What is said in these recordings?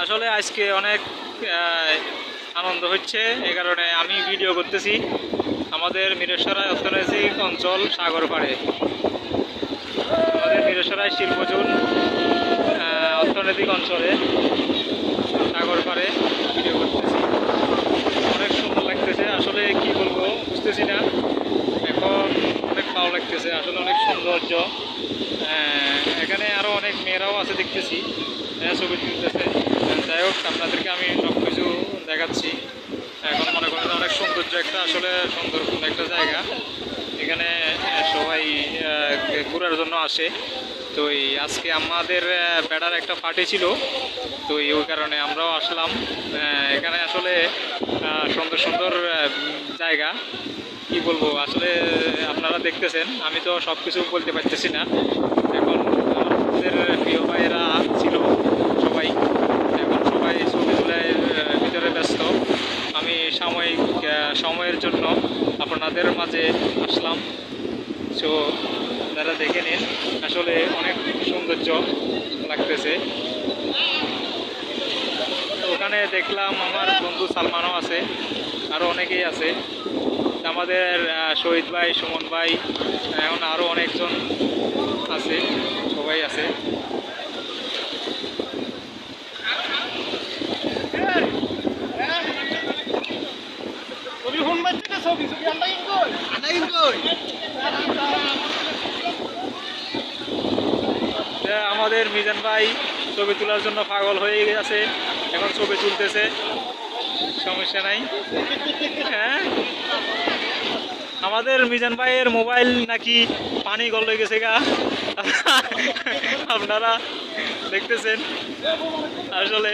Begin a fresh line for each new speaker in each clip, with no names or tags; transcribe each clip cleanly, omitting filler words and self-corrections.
আসলে আজকে অনেক আনন্দ হচ্ছে, এই কারণে আমি ভিডিও করতেছি আমাদের মিরেশ্বরাই অর্থনৈতিক অঞ্চল সাগর পাড়ে। আমাদের মিরেশ্বরাই শিল্পজুন অর্থনৈতিক অঞ্চলে সাগর পাড়ে ভিডিও করতেছি। অনেক সুন্দর লাগতেছে, আসলে কি বলবো বুঝতেছি না। এখন অনেক ভালো লাগতেছে, আসলে অনেক সৌন্দর্য। এখানে আরও অনেক মেয়েরাও আছে দেখতেছি, ছবি তুলতেছে। যাই হোক, আপনাদেরকে আমি সব কিছু দেখাচ্ছি। এখন মনে করেন অনেক সৌন্দর্য একটা, আসলে সুন্দরবন একটা জায়গা। এখানে সবাই ঘোরার জন্য আসে। তো এই আজকে আমাদের বেড়ার একটা পার্টি ছিল, তো ওই কারণে আমরাও আসলাম। এখানে আসলে সুন্দর সুন্দর জায়গা, কি বলবো আসলে আপনারা দেখতেছেন, আমি তো সব কিছু বলতে পারতেছি না। এখন আমাদের প্রিয় ভাইয়েরা ছিল সবাই, এখন সবাই ছবি তোলার ভিতরে ব্যস্ত। আমি সাময়িক সময়ের জন্য আপনাদের মাঝে আসলাম। সো তারা দেখে নিন, আসলে অনেক সৌন্দর্য লাগতেছে। ওখানে দেখলাম আমার বন্ধু সালমানও আছে, আরও অনেকেই আছে। আমাদের শহীদ ভাই, সুমন ভাই, এখন আরও অনেকজন আছে, সবাই আছে। আমাদের মিজান ভাই ছবি তোলার জন্য পাগল হয়ে গেছে, এখন ছবি তুলতেছে, সমস্যা নাই। হ্যাঁ, আমাদের মিজান ভাইয়ের মোবাইল নাকি পানি গলে গেছে গা, আপনারা দেখতেছেন। আসলে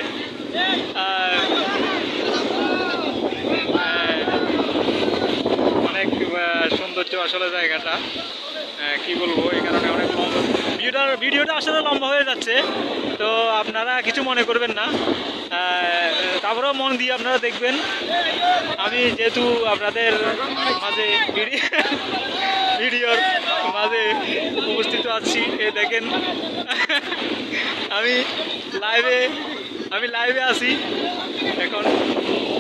অনেক সৌন্দর্য আসলে জায়গাটা, কি বলবো, এই কারণে অনেক লম্বা ভিডিওটা আসলে লম্বা হয়ে যাচ্ছে, তো আপনারা কিছু মনে করবেন না। তারপরেও মন দিয়ে আপনারা দেখবেন। আমি যেহেতু আপনাদের মাঝে ভিডিওর মাঝে উপস্থিত আছি, এ দেখেন আমি লাইভে আছি এখন।